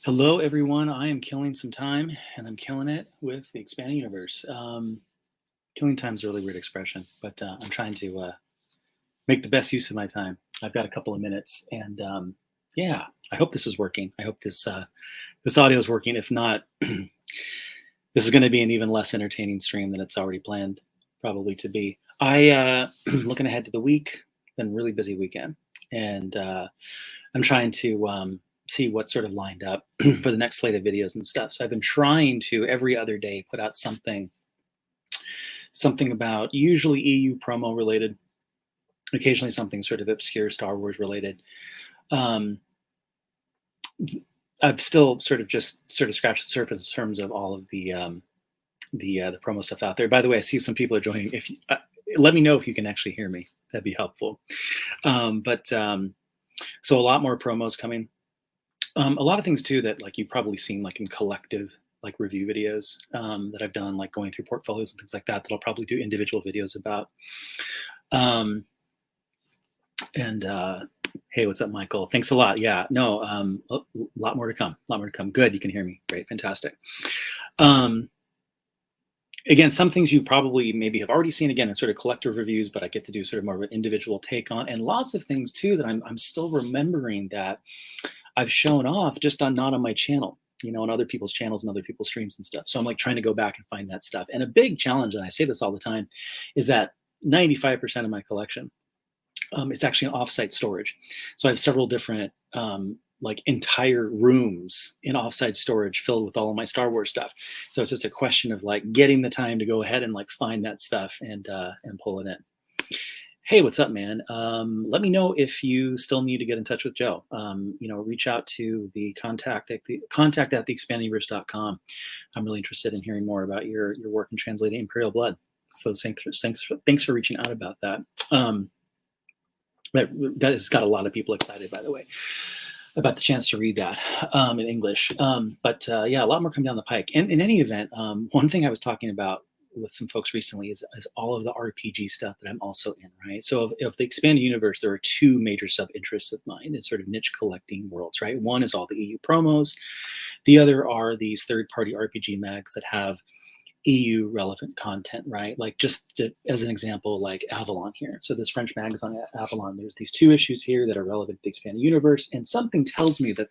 Hello, everyone. I am killing some time, and I'm killing it with the expanding universe. Killing time is a really weird expression, but I'm trying to make the best use of my time. I've got a couple of minutes, and yeah, I hope this is working. I hope this audio is working. If not, this is going to be an even less entertaining stream than it's already planned, probably to be. Looking ahead to the week. Been a really busy weekend, and I'm trying to see what's sort of lined up for the next slate of videos and stuff. So I've been trying to every other day put out something about usually EU promo related, occasionally something sort of obscure Star Wars related. I've still sort of scratched the surface in terms of all of the promo stuff out there. By the way, I see some people are joining. If you, let me know if you can actually hear me. That'd be helpful. So a lot more promos coming. A lot of things too that like you've probably seen like in collective like review videos that I've done, like going through portfolios and things like that I'll probably do individual videos about. Hey, what's up, Michael? Thanks a lot. Yeah, no, a lot more to come. A lot more to come. Good, you can hear me. Great, fantastic. Again, some things you probably maybe have already seen again in sort of collective reviews, but I get to do sort of more of an individual take on, and lots of things too that I'm still remembering that I've shown off just not on my channel, you know, on other people's channels and other people's streams and stuff. So I'm like trying to go back and find that stuff. And a big challenge, and I say this all the time, is that 95% of my collection is actually in offsite storage. So I have several different like entire rooms in offsite storage filled with all of my Star Wars stuff. So it's just a question of like getting the time to go ahead and like find that stuff and pull it in. Hey, what's up, man? Let me know if you still need to get in touch with Joe. You know, reach out to the contact at theexpandinguniverse.com. I'm really interested in hearing more about your work in translating Imperial Blood. So thanks for reaching out about that. That has got a lot of people excited, by the way, about the chance to read that in English. Yeah, a lot more coming down the pike. And in any event, one thing I was talking about with some folks recently is all of the RPG stuff that I'm also in, right? So of the expanded universe, there are two major sub-interests of mine. It's sort of niche collecting worlds, right? One is all the EU promos. The other are these third-party RPG mags that have EU relevant content, right? Like as an example, like Avalon here. So this French magazine Avalon, there's these two issues here that are relevant to the expanded universe, and something tells me that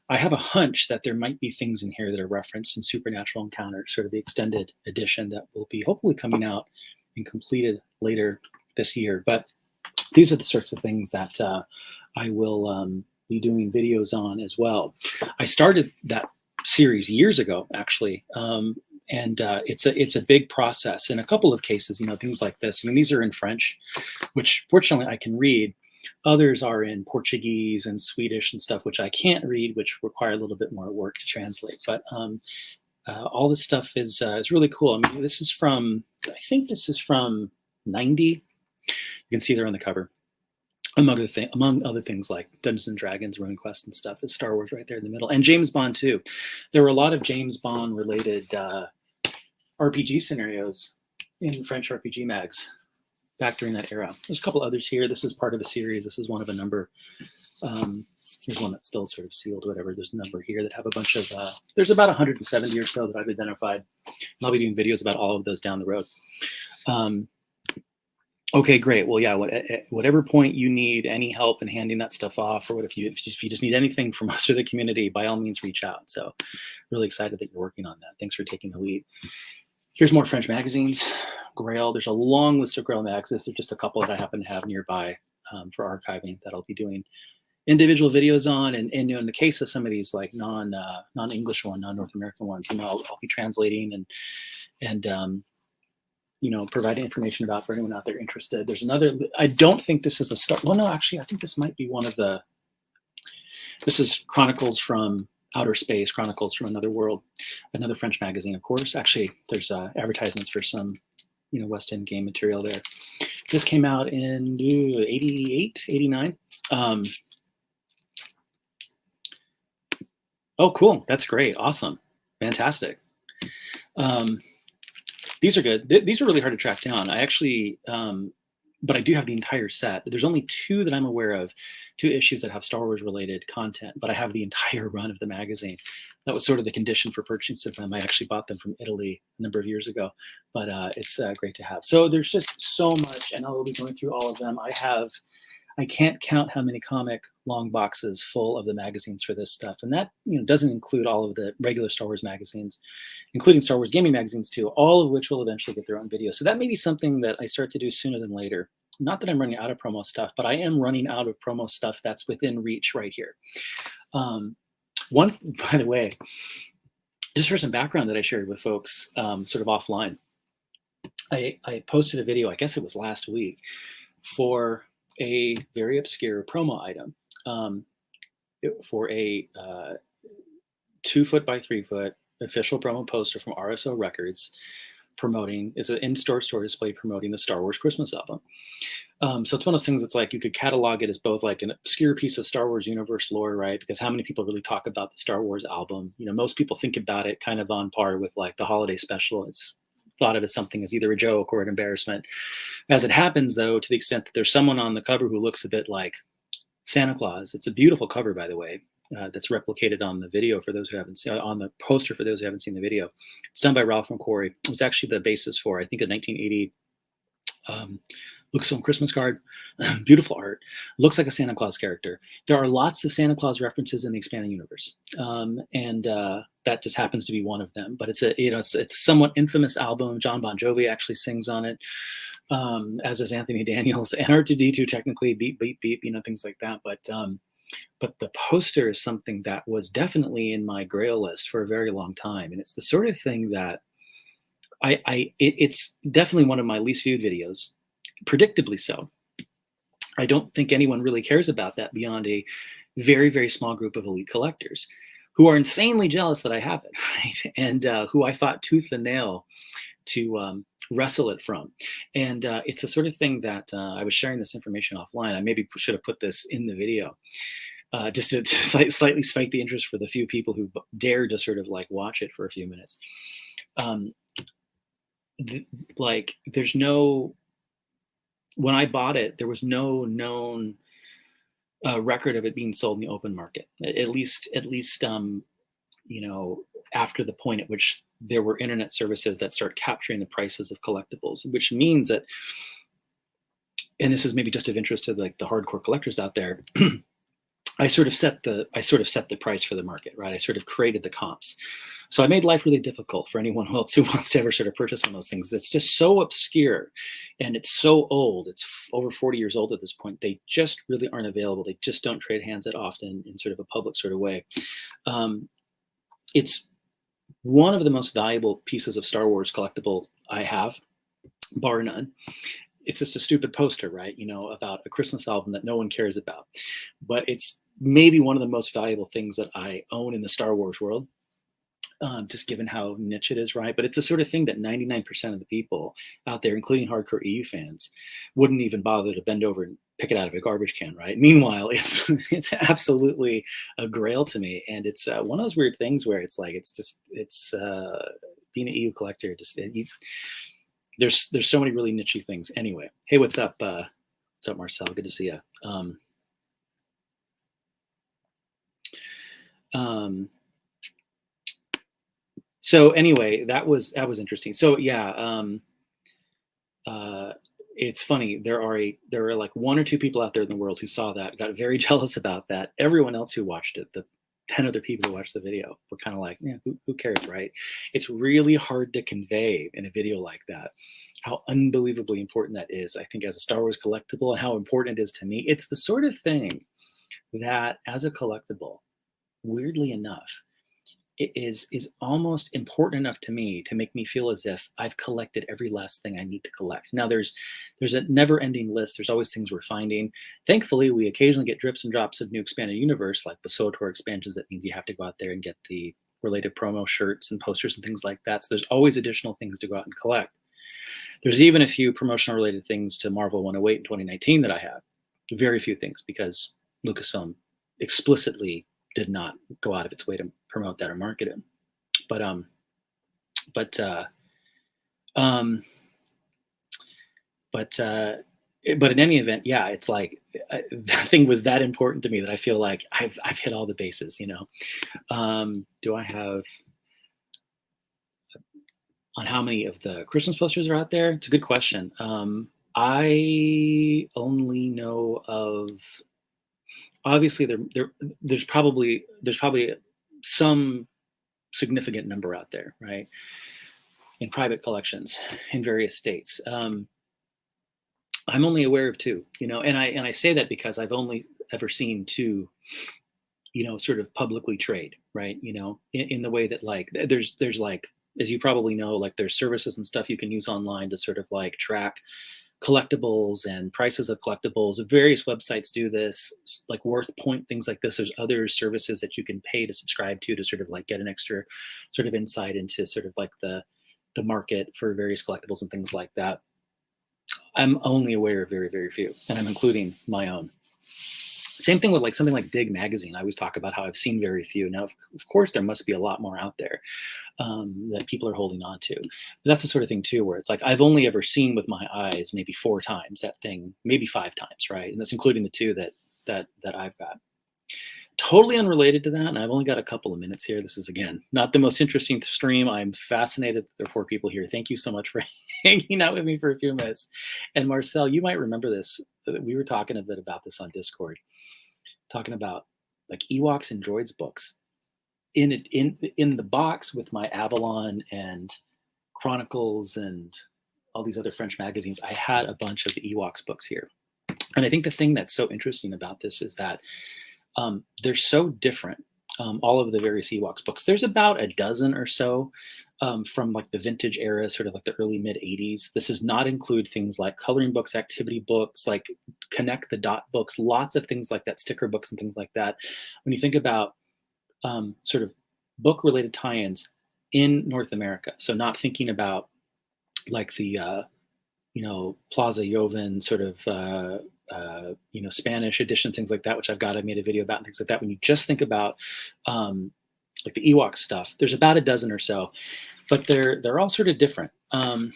I have a hunch that there might be things in here that are referenced in Supernatural Encounters, sort of the extended edition that will be hopefully coming out and completed later this year. But these are the sorts of things that I will be doing videos on as well. I started that series years ago, actually. It's a big process. In a couple of cases, you know, things like this. I mean, these are in French, which fortunately I can read. Others are in Portuguese and Swedish and stuff, which I can't read, which require a little bit more work to translate. But all this stuff is really cool. I mean, I think this is from 90. You can see there on the cover. Among other things like Dungeons and Dragons, Rune Quest and stuff, is Star Wars right there in the middle. And James Bond too. There were a lot of James Bond related RPG scenarios in French RPG mags back during that era. There's a couple others here. This is part of a series. This is one of a number. Here's one that's still sort of sealed, whatever. There's a number here that have a bunch of, there's about 170 or so that I've identified. And I'll be doing videos about all of those down the road. Okay, great. Well, yeah, at whatever point you need any help in handing that stuff off, or if you just need anything from us or the community, by all means, reach out. So really excited that you're working on that. Thanks for taking the lead. Here's more French magazines. Grail, there's a long list of Grail mags. This is just a couple that I happen to have nearby for archiving that I'll be doing individual videos on. And you know, in the case of some of these like non-English non-North American ones, you know, I'll be translating and you know, providing information about for anyone out there interested. There's another, I don't think this is a start. Well, no, actually, I think this might be one of this is Chronicles from Outer Space, Chronicles from Another World, another French magazine, of course. Actually, there's advertisements for some, you know, West End game material there. This came out in 88, 89. Oh, cool. That's great. Awesome. Fantastic. These are good. These are really hard to track down. I actually but I do have the entire set. There's only two that I'm aware of, two issues that have Star Wars related content, but I have the entire run of the magazine. That was sort of the condition for purchasing them. I actually bought them from Italy a number of years ago, but it's great to have. So there's just so much, and I will be going through all of them. I can't count how many comic long boxes full of the magazines for this stuff, and that doesn't include all of the regular Star Wars magazines, including Star Wars gaming magazines too, all of which will eventually get their own video. So that may be something that I start to do sooner than later. Not that I'm running out of promo stuff, but I am running out of promo stuff that's within reach right here. One, by the way, just for some background that I shared with folks sort of offline, I posted a video, I guess it was last week, for a very obscure promo item for a 2 foot by 3 foot official promo poster from RSO Records promoting, it's an in-store store display promoting the Star Wars Christmas album. So it's one of those things that's like you could catalog it as both like an obscure piece of Star Wars universe lore, right? Because how many people really talk about the Star Wars album? Most people think about it kind of on par with like the holiday special. It's thought of as something as either a joke or an embarrassment. As it happens, though, to the extent that there's someone on the cover who looks a bit like Santa Claus. It's a beautiful cover, by the way, that's replicated on the video for those who haven't seen, on the poster for those who haven't seen the video. It's done by Ralph McQuarrie. It was actually the basis for, I think, a 1980 Lucasfilm Christmas card. Beautiful art. Looks like a Santa Claus character. There are lots of Santa Claus references in the expanded universe, and that just happens to be one of them. But it's a somewhat infamous album. John Bon Jovi actually sings on it, as does Anthony Daniels, and R2D2 technically, beep beep beep, things like that. But the poster is something that was definitely in my Grail list for a very long time, and it's the sort of thing that it's definitely one of my least viewed videos. Predictably so. I don't think anyone really cares about that beyond a very, very small group of elite collectors who are insanely jealous that I have it, right? And who I fought tooth and nail to wrestle it from. And it's the sort of thing that I was sharing this information offline. I maybe should have put this in the video just to slightly spike the interest for the few people who dare to sort of like watch it for a few minutes. There's no... When I bought it, there was no known record of it being sold in the open market. At least, after the point at which there were internet services that start capturing the prices of collectibles, which means that, and this is maybe just of interest to like the hardcore collectors out there, I sort of set the price for the market, right? I sort of created the comps. So I made life really difficult for anyone else who wants to ever sort of purchase one of those things that's just so obscure and it's so old. It's over 40 years old at this point. They just really aren't available. They just don't trade hands that often in sort of a public sort of way. It's one of the most valuable pieces of Star Wars collectible I have, bar none. It's just a stupid poster, right? About a Christmas album that no one cares about. But it's maybe one of the most valuable things that I own in the Star Wars world. Just given how niche it is, right? But it's a sort of thing that 99% of the people out there, including hardcore EU fans, wouldn't even bother to bend over and pick it out of a garbage can, right? Meanwhile, it's absolutely a grail to me, and it's one of those weird things where it's like it's being an EU collector. There's so many really niche things. Anyway, hey, what's up? What's up, Marcel? Good to see you. So anyway, that was interesting. So yeah, it's funny. There are like 1 or 2 people out there in the world who saw that, got very jealous about that. Everyone else who watched it, the 10 other people who watched the video, were kind of like, yeah, who cares, right? It's really hard to convey in a video like that how unbelievably important that is. I think as a Star Wars collectible, and how important it is to me. It's the sort of thing that, as a collectible, weirdly enough, it is almost important enough to me to make me feel as if I've collected every last thing I need to collect. Now, there's a never-ending list. There's always things we're finding. Thankfully, we occasionally get drips and drops of new expanded universe, like the SWTOR expansions. That means you have to go out there and get the related promo shirts and posters and things like that. So there's always additional things to go out and collect. There's even a few promotional related things to Marvel 108 in 2019 that I have. Very few things, because Lucasfilm explicitly did not go out of its way to promote that or market it. But but in any event, yeah, it's like that thing was that important to me that I feel like I've hit all the bases. Do I have on how many of the Christmas posters are out there? It's a good question. I only know of obviously there's probably some significant number out there, right? In private collections in various states. I'm only aware of two, and I say that because I've only ever seen two, sort of publicly trade, right? In the way that like there's like, as you probably know, like there's services and stuff you can use online to sort of like track collectibles and prices of collectibles. Various websites do this, like Worth Point, things like this. There's other services that you can pay to subscribe to sort of like get an extra sort of insight into sort of like the market for various collectibles and things like that. I'm only aware of very, very few, and I'm including my own. Same thing with like something like Dig Magazine. I always talk about how I've seen very few. Now, of course, there must be a lot more out there that people are holding on to. But that's the sort of thing too, where it's like I've only ever seen with my eyes maybe 4 times that thing, maybe 5 times, right? And that's including the 2 that I've got. Totally unrelated to that, and I've only got a couple of minutes here. This is, again, not the most interesting stream. I'm fascinated that there are 4 people here. Thank you so much for hanging out with me for a few minutes. And Marcel, you might remember this. We were talking a bit about this on Discord, talking about like Ewoks and Droids books. In the box with my Avalon and Chronicles and all these other French magazines, I had a bunch of the Ewoks books here. And I think the thing that's so interesting about this is that they're so different. All of the various Ewoks books. There's about a dozen or so from like the vintage era, sort of like the early mid 80s. This does not include things like coloring books, activity books, like connect the dot books, lots of things like that, sticker books and things like that. When you think about sort of book related tie-ins in North America, so not thinking about like the Plaza Joven sort of Spanish edition, things like that, which I made a video about and things like that. When you just think about like the Ewok stuff, there's about a dozen or so, but they're all sort of different. And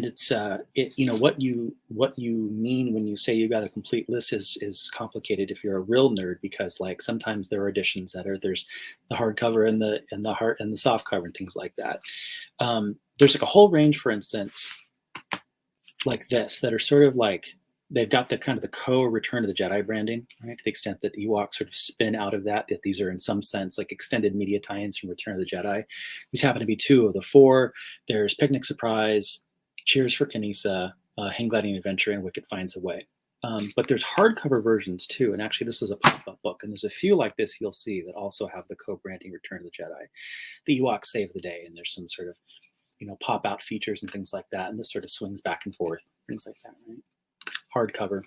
it's what you mean when you say you got a complete list is complicated if you're a real nerd, because like sometimes there are editions there's the hardcover and the soft cover and things like that. There's like a whole range, for instance, like this, that are sort of like they've got the kind of the Return of the Jedi branding, right? To the extent that Ewoks sort of spin out of that these are in some sense like extended media tie-ins from Return of the Jedi. These happen to be 2 of the 4. There's Picnic Surprise, Cheers for Kanisa, Hang Gliding Adventure, and Wicket Finds a Way. But there's hardcover versions too, and actually this is a pop-up book, and there's a few like this you'll see that also have the co-branding Return of the Jedi. The Ewoks save the day, and there's some sort of pop-out features and things like that, and this sort of swings back and forth, things like that, right? Hardcover.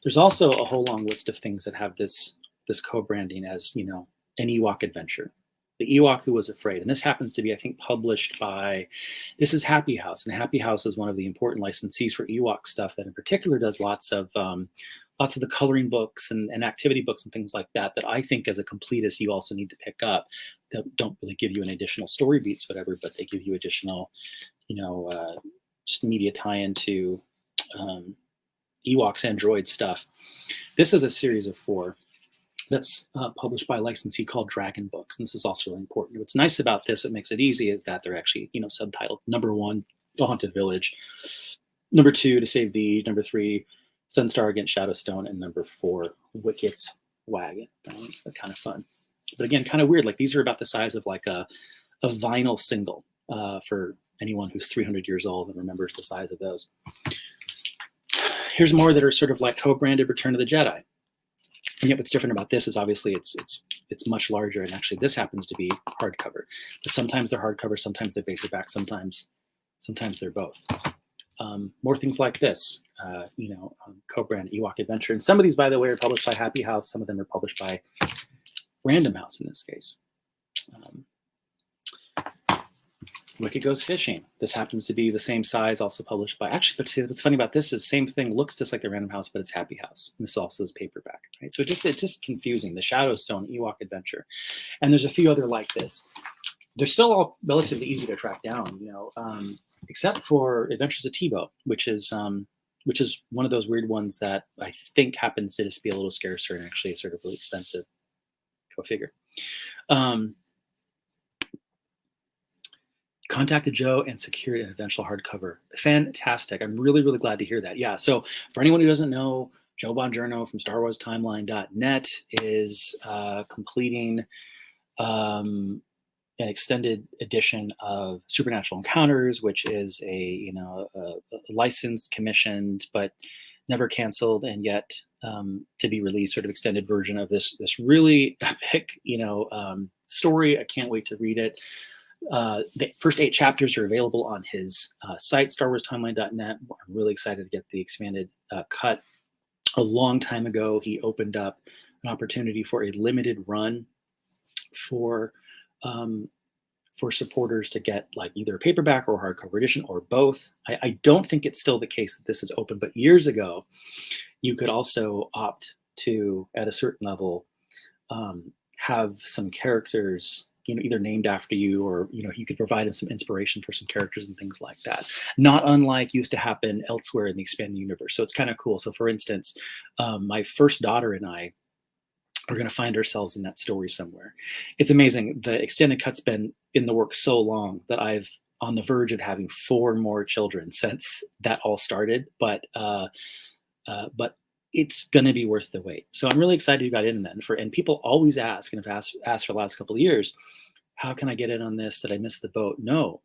There's also a whole long list of things that have this co-branding as an Ewok adventure. The Ewok Who Was Afraid, and this happens to be, I think, published by, this is Happy House, and Happy House is one of the important licensees for Ewok stuff that in particular does lots of the coloring books and activity books and things like that I think as a completist you also need to pick up, that don't really give you an additional story beats, whatever, but they give you additional, just media tie-in to Ewoks and Droid stuff. This is a series of 4 that's published by a licensee called Dragon Books, and this is also really important. What's nice about this, what makes it easy, is that they're actually subtitled. Number 1, The Haunted Village. Number 2, To Save Thee. Number 3, Sunstar Against Shadowstone, and number 4, Wicket's Wagon. Right? Kind of fun, but again, kind of weird. Like these are about the size of like a vinyl single for anyone who's 300 years old and remembers the size of those. Here's more that are sort of like co-branded Return of the Jedi. And yet what's different about this is obviously it's much larger, and actually this happens to be hardcover. But sometimes they're hardcover, sometimes they're paperback, sometimes they're both. More things like this, co-brand Ewok Adventure. And some of these, by the way, are published by Happy House. Some of them are published by Random House in this case. Wicket Goes Fishing. This happens to be the same size, also published by, actually, but see, what's funny about this is same thing, looks just like the Random House, but it's Happy House. And this also is paperback, right? So it's just confusing. The Shadowstone Ewok Adventure. And there's a few other like this. They're still all relatively easy to track down. except for Adventures of Tebow, which is one of those weird ones that I think happens to just be a little scarcer and actually sort of really expensive. Go figure. Um, Contacted Joe and secured an eventual hardcover. Fantastic. I'm really, really glad to hear that. Yeah. So for anyone who doesn't know, Joe Bongiorno from StarWarsTimeline.net is completing an extended edition of Supernatural Encounters, which is a licensed, commissioned, but never canceled, and yet to be released sort of extended version of this really epic story. I can't wait to read it. The first 8 chapters are available on his site, StarWarsTimeline.net. I'm really excited to get the expanded cut. A long time ago, he opened up an opportunity for a limited run for supporters to get like either a paperback or hardcover edition or both. I don't think it's still the case that this is open, but years ago, you could also opt to, at a certain level, have some characters, either named after you, or you could provide them some inspiration for some characters and things like that. Not unlike used to happen elsewhere in the expanded universe. So it's kind of cool. So for instance, my first daughter and I are going to find ourselves in that story somewhere. It's amazing. The extended cut's been in the works so long that I've on the verge of having 4 more children since that all started. But it's going to be worth the wait. So I'm really excited you got in then. And people always ask, and have asked for the last couple of years, how can I get in on this? Did I miss the boat? No,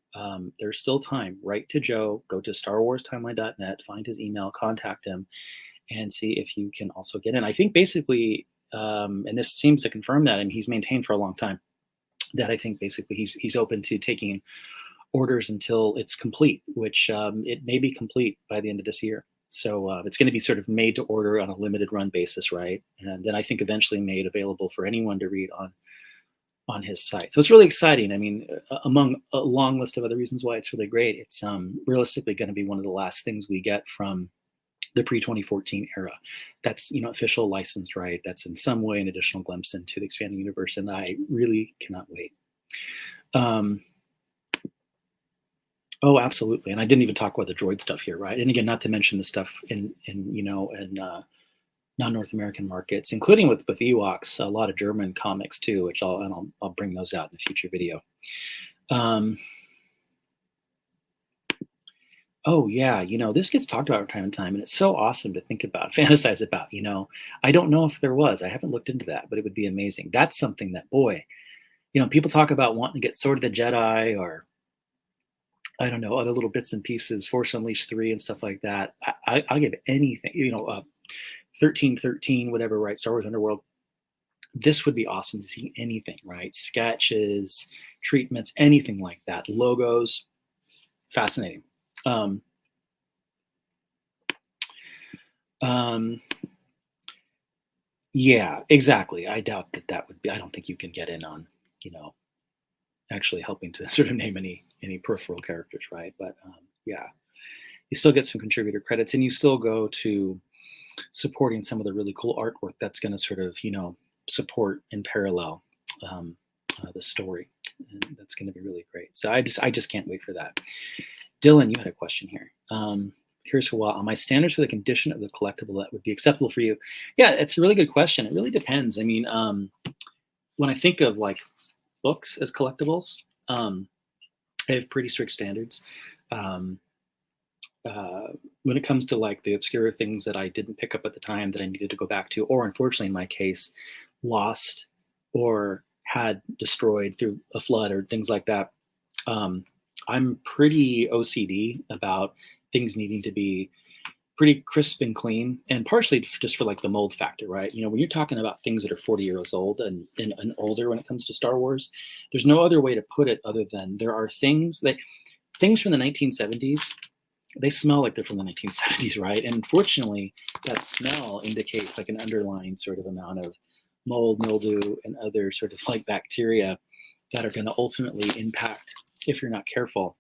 there's still time. Write to Joe, go to StarWarsTimeline.net, find his email, contact him, and see if you can also get in. I think basically, and this seems to confirm that, and he's maintained for a long time, that I think basically he's open to taking orders until it's complete, which it may be complete by the end of this year. So it's going to be sort of made to order on a limited run basis, right? And then I think eventually made available for anyone to read on his site. So it's really exciting. I mean, among a long list of other reasons why it's really great, it's realistically going to be one of the last things we get from the pre-2014 era. That's official licensed, right? That's in some way an additional glimpse into the expanding universe, and I really cannot wait. Oh, absolutely. And I didn't even talk about the droid stuff here, right? And again, not to mention the stuff in non-North American markets, including with Ewoks, a lot of German comics too, which I'll bring those out in a future video. Oh yeah, this gets talked about from time to time, and it's so awesome to think about, fantasize about. I don't know if there was. I haven't looked into that, but it would be amazing. That's something that, boy, people talk about wanting to get Sword of the Jedi, or I don't know, other little bits and pieces, Force Unleashed 3 and stuff like that. I'll give anything, 1313, whatever, right? Star Wars Underworld. This would be awesome to see anything, right? Sketches, treatments, anything like that. Logos, fascinating. Yeah, exactly. I doubt that would be, I don't think you can get in on, actually helping to sort of name any peripheral characters, right? But yeah, you still get some contributor credits, and you still go to supporting some of the really cool artwork that's going to sort of support in parallel the story, and that's going to be really great. So I just can't wait for that. Dylan, you had a question here. Curious for a while on my standards for the condition of the collectible that would be acceptable for you. Yeah, it's a really good question. It really depends. I mean, when I think of like books as collectibles, I have pretty strict standards. When it comes to like the obscure things that I didn't pick up at the time that I needed to go back to, or unfortunately in my case, lost or had destroyed through a flood or things like that, I'm pretty OCD about things needing to be pretty crisp and clean, and partially just for like the mold factor, right? When you're talking about things that are 40 years old and older when it comes to Star Wars, there's no other way to put it other than there are things from the 1970s, they smell like they're from the 1970s, right? And unfortunately, that smell indicates like an underlying sort of amount of mold, mildew, and other sort of like bacteria that are going to ultimately impact, if you're not careful,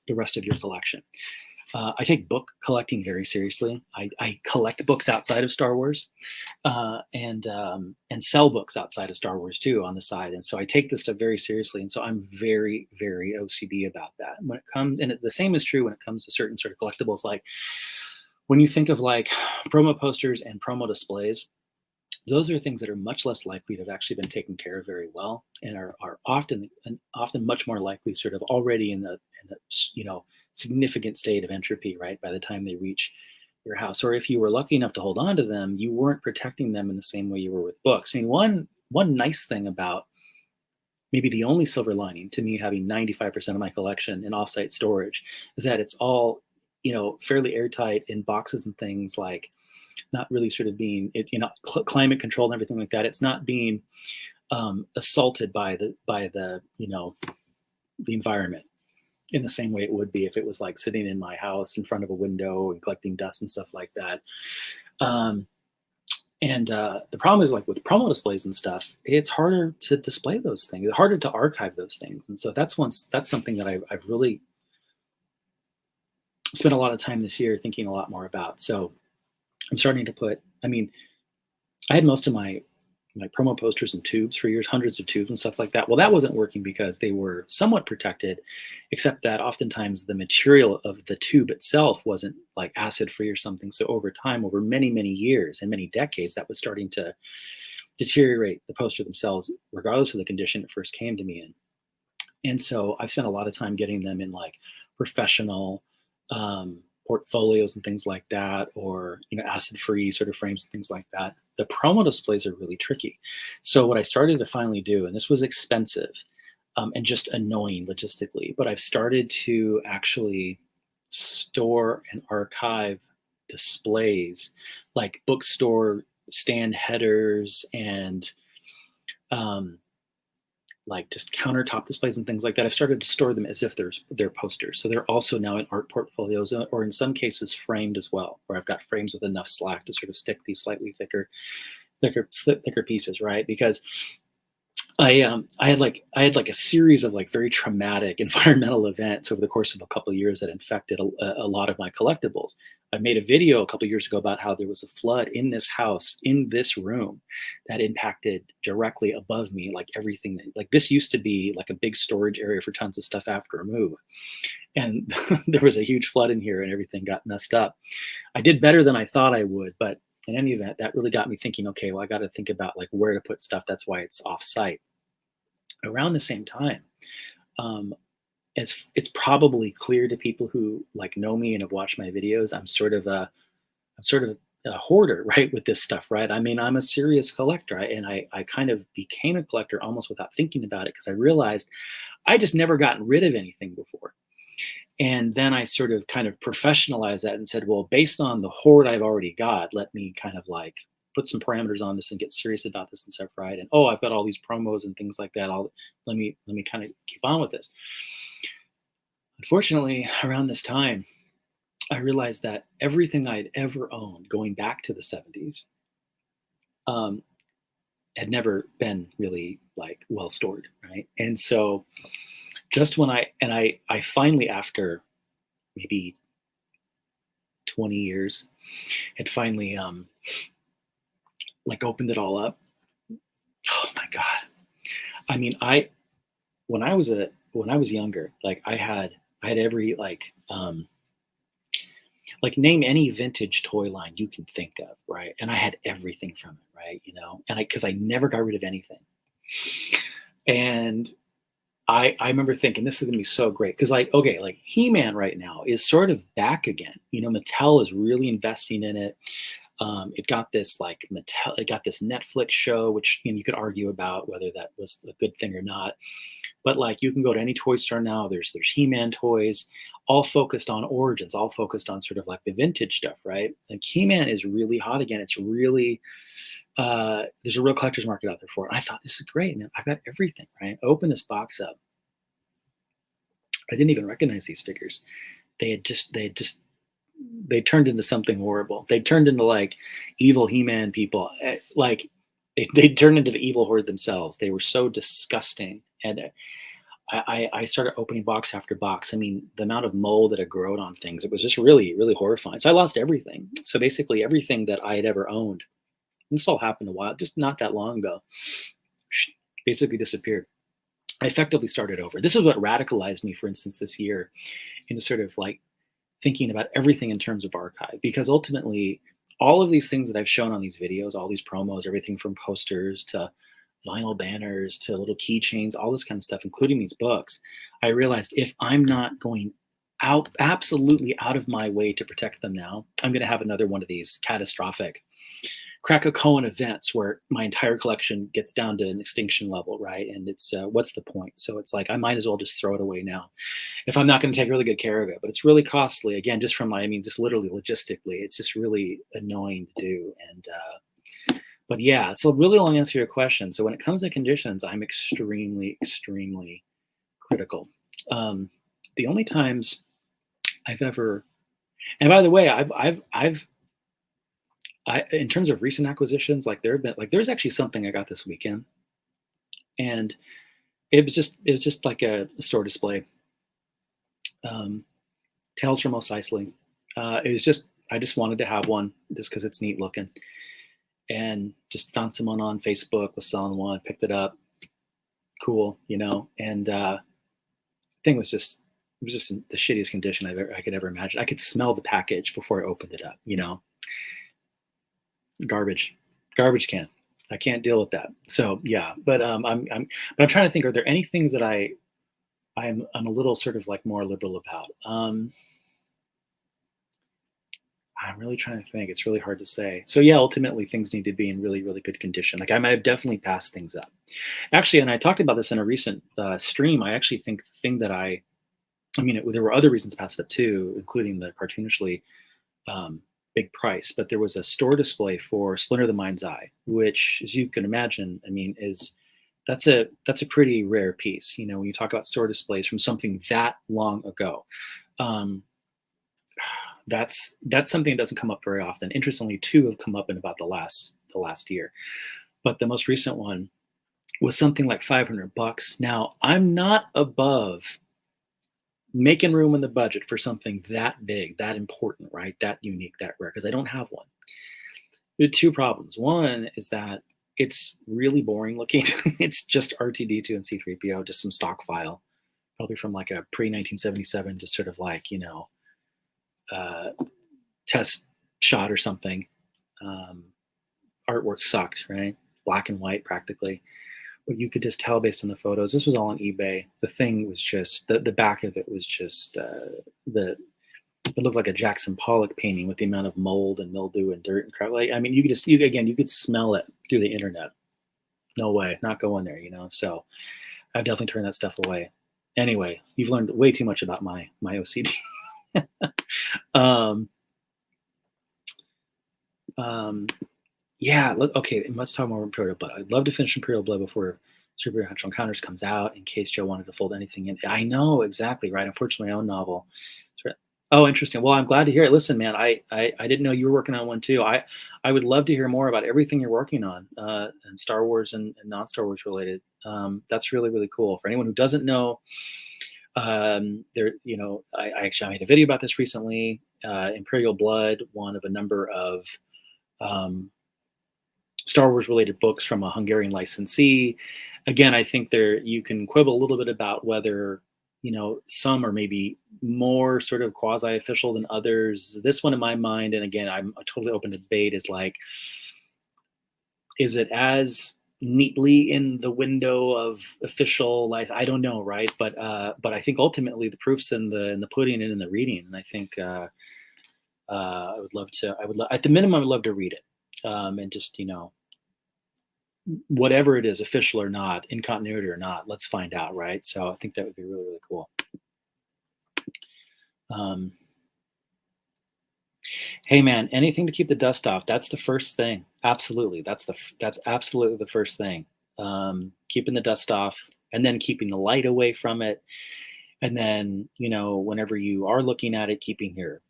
the rest of your collection. I take book collecting very seriously. I collect books outside of Star Wars, and sell books outside of Star Wars too on the side. And so I take this stuff very seriously. And so I'm very, very OCD about that. When it comes, and the same is true when it comes to certain sort of collectibles. Like when you think of like promo posters and promo displays, those are things that are much less likely to have actually been taken care of very well, and are often much more likely sort of already in a significant state of entropy, right, by the time they reach your house. Or if you were lucky enough to hold on to them, you weren't protecting them in the same way you were with books. I mean, one nice thing about, maybe the only silver lining to me having 95% of my collection in offsite storage, is that it's all, fairly airtight in boxes and things, like not really sort of being, climate controlled and everything like that. It's not being assaulted by the environment in the same way it would be if it was like sitting in my house in front of a window and collecting dust and stuff like that. Um, and the problem is, like with promo displays and stuff, it's harder to display those things. It's harder to archive those things. And so that's something that I've really spent a lot of time this year thinking a lot more about. So I'm starting to put, I mean, I had most of my promo posters and tubes for years, hundreds of tubes and stuff like that. Well, that wasn't working because they were somewhat protected, except that oftentimes the material of the tube itself wasn't like acid free or something. So over time, over many, many years and many decades, that was starting to deteriorate the poster themselves, regardless of the condition it first came to me in. And so I've spent a lot of time getting them in like professional portfolios and things like that, or acid-free sort of frames and things like that. The promo displays are really tricky. So what I started to finally do, and this was expensive and just annoying logistically, but I've started to actually store and archive displays, like bookstore stand headers and like just countertop displays and things like that. I've started to store them as if they're posters. So they're also now in art portfolios, or in some cases framed as well, where I've got frames with enough slack to sort of stick these slightly thicker pieces, right? Because I had like a series of like very traumatic environmental events over the course of a couple of years that infected a lot of my collectibles. I made a video a couple of years ago about how there was a flood in this house, in this room, that impacted directly above me, like everything. Like this used to be like a big storage area for tons of stuff after a move, and there was a huge flood in here, and everything got messed up. I did better than I thought I would, but in any event, that really got me thinking, okay, well, I got to think about like where to put stuff. That's why it's off site. Around the same time, it's probably clear to people who like know me and have watched my videos, I'm sort of a hoarder, right, with this stuff, right? I mean, I'm a serious collector, and I kind of became a collector almost without thinking about it, because I realized I just never gotten rid of anything before. And then I sort of kind of professionalized that and said, well, based on the hoard I've already got, let me kind of like put some parameters on this and get serious about this and stuff, right? And I've got all these promos and things like that. Let me kind of keep on with this. Unfortunately, around this time, I realized that everything I'd ever owned, going back to the 70s, had never been really like well stored, right? And so just when I finally, after maybe 20 years, had finally like opened it all up. Oh my God. I mean, when I was younger, like I had every like name any vintage toy line you can think of, right? And I had everything from it, right? And because I never got rid of anything. And I remember thinking, this is gonna be so great, because like, okay, like He-Man right now is sort of back again. Mattel is really investing in it. It got this Netflix show, which you could argue about whether that was a good thing or not. But like, you can go to any toy store now. There's He-Man toys, all focused on origins, all focused on sort of like the vintage stuff, right? And He-Man is really hot again. It's really there's a real collector's market out there for it. And I thought, this is great, man. I've got everything, right? I opened this box up. I didn't even recognize these figures. They turned into something horrible. They turned into like evil He-Man people. Like they turned into the evil horde themselves. They were so disgusting. And I started opening box after box. I mean, the amount of mold that had grown on things, it was just really, really horrifying. So I lost everything. So basically everything that I had ever owned, this all happened a while, just not that long ago, basically disappeared. I effectively started over. This is what radicalized me, for instance, this year into sort of like thinking about everything in terms of archive, because ultimately all of these things that I've shown on these videos, all these promos, everything from posters to vinyl banners to little keychains, all this kind of stuff, including these books, I realized if I'm not going out absolutely out of my way to protect them now, I'm going to have another one of these catastrophic Krakow events where my entire collection gets down to an extinction level, right? And it's what's the point? So it's like I might as well just throw it away now if I'm not going to take really good care of it. But it's really costly. Again, just from my, I mean, just literally logistically, it's just really annoying to do. And but yeah, it's a really long answer to your question. So when it comes to conditions, I'm extremely, extremely critical. The only times I've ever, and by the way, in terms of recent acquisitions, like there have been, like there's actually something I got this weekend, and it was just like a store display. Um, Tales from Mos Eisley. It was just I just wanted to have one just because it's neat looking, and just found someone on Facebook was selling one, picked it up, cool, and thing was just it was just in the shittiest condition I could ever imagine. I could smell the package before I opened it up. Garbage, garbage can. I can't deal with that. So yeah, but I'm trying to think. Are there any things that I'm a little sort of like more liberal about? I'm really trying to think. It's really hard to say. So yeah, ultimately things need to be in really, really good condition. Like I might have definitely passed things up. Actually, and I talked about this in a recent stream. I actually think the thing that I mean, there were other reasons to pass it up too, including the cartoonishly um, big price. But there was a store display for Splinter the Mind's Eye, which, as you can imagine, I mean, that's a pretty rare piece. When you talk about store displays from something that long ago, um, that's something that doesn't come up very often. Interestingly, two have come up in about the last year, but the most recent one was something like $500. Now, I'm not above making room in the budget for something that big, that important, right? That unique, that rare, because I don't have one. There are two problems. One is that it's really boring looking. It's just R2D2 and C3PO, just some stock file, probably from like a pre 1977, just sort of like, uh, test shot or something. Um, Artwork sucked, right? Black and white practically. But you could just tell based on the photos. This was all on eBay. The thing was just the back of it was just the it looked like a Jackson Pollock painting with the amount of mold and mildew and dirt and crap. Like I mean, you could smell it through the internet. No way, not going there. So I've definitely turned that stuff away. Anyway, you've learned way too much about my OCD. um, um, yeah. Okay, let's talk more Imperial Blood. I'd love to finish Imperial Blood before Supernatural Encounters comes out, in case Joe wanted to fold anything in. I know exactly right. Unfortunately, my own novel. Oh, interesting. Well, I'm glad to hear it. Listen, man, I didn't know you were working on one too. I would love to hear more about everything you're working on, and Star Wars and non-Star Wars related. That's really, really cool. For anyone who doesn't know, I actually made a video about this recently. Imperial Blood, one of a number of um, Star Wars related books from a Hungarian licensee. Again, I think you can quibble a little bit about whether some are maybe more sort of quasi official than others. This one, in my mind, and again, I'm totally open to debate, is like, is it as neatly in the window of official life? I don't know, right? But I think ultimately the proof's in the pudding and in the reading. And I think I would love to. At the minimum, I'd love to read it, and just whatever it is, official or not, in continuity or not, let's find out, right? So I think that would be really, really cool. Um, hey man, anything to keep the dust off. That's the first thing. Absolutely. That's absolutely the first thing. Keeping the dust off, and then keeping the light away from it. And then, whenever you are looking at it, keeping your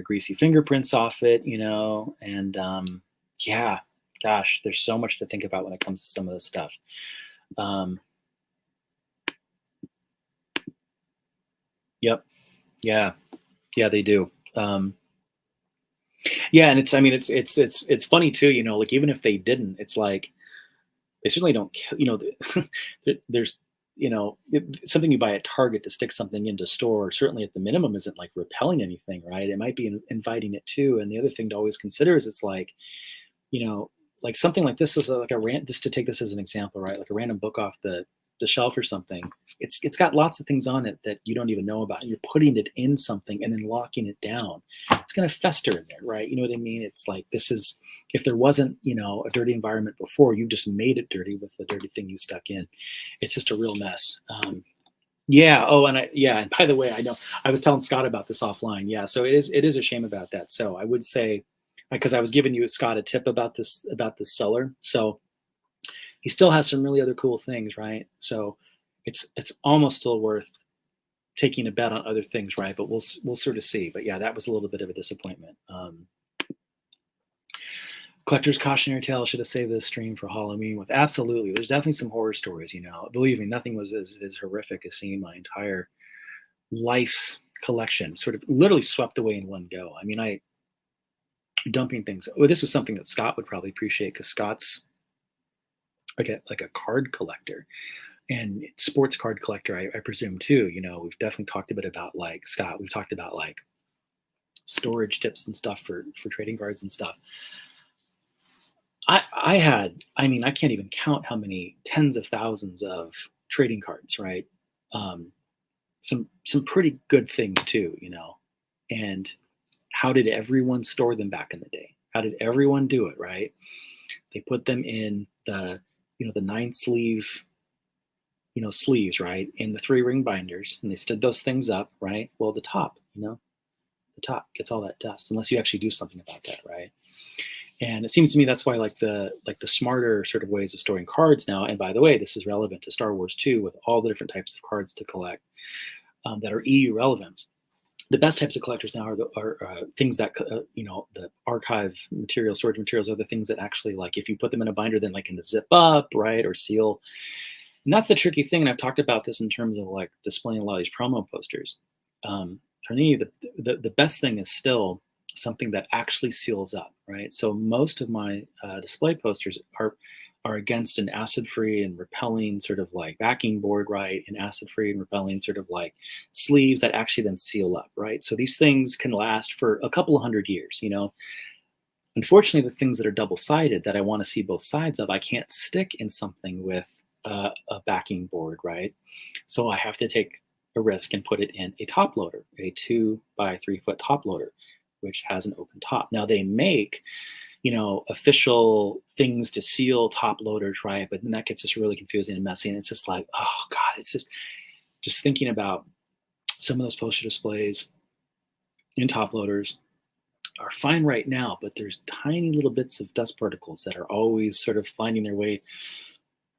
greasy fingerprints off it, and yeah, gosh, there's so much to think about when it comes to some of this stuff. Um, Yep. Yeah. Yeah, they do. Yeah, and it's I mean, it's funny too, like, even if they didn't, it's like, they certainly don't there's something you buy at Target to stick something into store, certainly at the minimum isn't, like, repelling anything, right? It might be inviting it too, and the other thing to always consider is it's like, you know, like something like this is like just to take this as an example, right? Like a random book off the shelf or something. It's got lots of things on it that you don't even know about. And you're putting it in something and then locking it down. It's going to fester in there, right? You know what I mean? It's like, this is, if there wasn't, a dirty environment before, you just made it dirty with the dirty thing you stuck in. It's just a real mess. Yeah. Oh, and yeah. And by the way, I know I was telling Scott about this offline. Yeah. So it is a shame about that. So I would say, because I was giving you, Scott, a tip about this seller. So he still has some really other cool things, right? So it's almost still worth taking a bet on other things, right? But we'll sort of see. But yeah, that was a little bit of a disappointment. Collector's cautionary tale, should have saved this stream for Halloween with. Absolutely. There's definitely some horror stories, Believe me, nothing was as horrific as seeing my entire life's collection sort of literally swept away in one go. I mean, I dumping things. Well, this was something that Scott would probably appreciate, because Scott's like a card collector and sports card collector, I presume too. We've definitely talked a bit about, like, Scott. We've talked about, like, storage tips and stuff for trading cards and stuff. I mean, I can't even count how many tens of thousands of trading cards, right? Um, some pretty good things too, And how did everyone store them back in the day? How did everyone do it, right? They put them in the 9 sleeve, sleeves, right? In the 3 ring binders, and they stood those things up, right? Well, the top gets all that dust unless you actually do something about that, right? And it seems to me that's why, like, the smarter sort of ways of storing cards now. And by the way, this is relevant to Star Wars too, with all the different types of cards to collect that are EU relevant. The best types of collectors now are things that the archive materials, storage materials, are the things that actually, like, if you put them in a binder, then, like, can zip up, right, or seal. And that's the tricky thing. And I've talked about this in terms of, like, displaying a lot of these promo posters. For me, the best thing is still something that actually seals up, right? So most of my display posters are against an acid-free and repelling sort of like backing board, right? And acid-free and repelling sort of like sleeves that actually then seal up, right? So these things can last for a couple of hundred years, Unfortunately, the things that are double-sided that I want to see both sides of, I can't stick in something with a backing board, right? So I have to take a risk and put it in a top loader, a 2 by 3 foot top loader, which has an open top. Now they make, official things to seal top loaders, right? But then that gets just really confusing and messy. And it's just like, oh God, it's just thinking about some of those poster displays in top loaders are fine right now, but there's tiny little bits of dust particles that are always sort of finding their way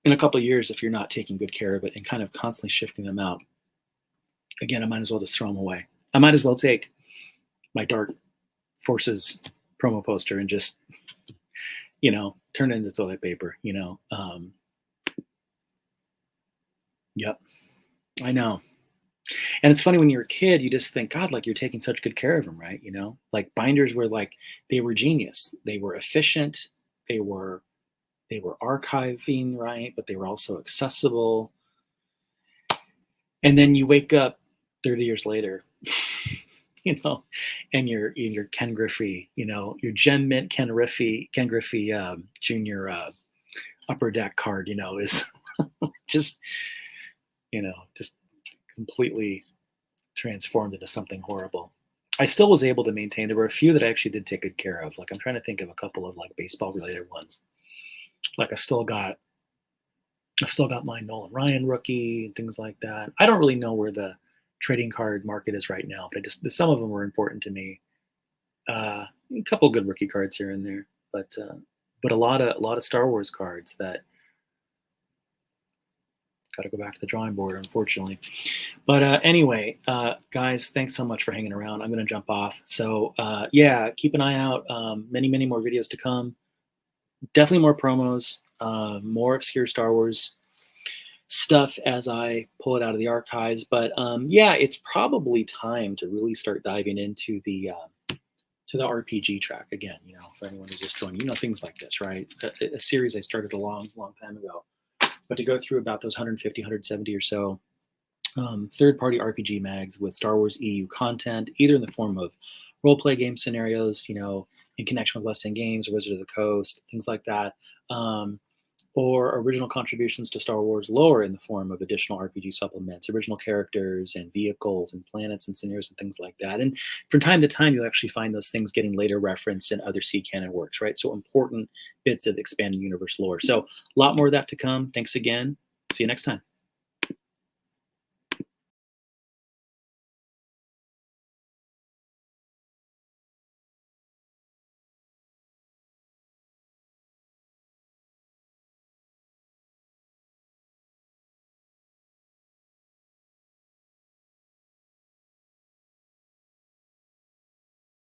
in a couple of years if you're not taking good care of it and kind of constantly shifting them out. Again, I might as well just throw them away. I might as well take my Dark Forces promo poster and just, turn it into toilet paper, Yep, I know. And it's funny, when you're a kid, you just think, God, like, you're taking such good care of them, right? Like, binders were like, they were genius. They were efficient. They were archiving, right? But they were also accessible. And then you wake up 30 years later, and your Ken Griffey, your Gem Mint Ken Griffey Junior Upper Deck card, is just, just completely transformed into something horrible. I still was able to maintain. There were a few that I actually did take good care of. Like, I'm trying to think of a couple of, like, baseball related ones. Like, I've still got my Nolan Ryan rookie and things like that. I don't really know where the trading card market is right now, but some of them were important to me. A couple good rookie cards here and there, but a lot of Star Wars cards that got to go back to the drawing board, unfortunately. But anyway, guys, thanks so much for hanging around. I'm going to jump off. So yeah, keep an eye out. Many more videos to come. Definitely more promos, more obscure Star Wars stuff as I pull it out of the archives. But yeah, it's probably time to really start diving into the RPG track again. For anyone who's just joining, things like this, right? A series I started a long, long time ago. But to go through about those 150, 170 or so third-party RPG mags with Star Wars EU content, either in the form of role-play game scenarios, in connection with Less Than Games, Wizard of the Coast, things like that, um, or original contributions to Star Wars lore in the form of additional RPG supplements, original characters and vehicles and planets and scenarios and things like that. And from time to time, you'll actually find those things getting later referenced in other C canon works, right? So important bits of expanded universe lore. So a lot more of that to come. Thanks again. See you next time.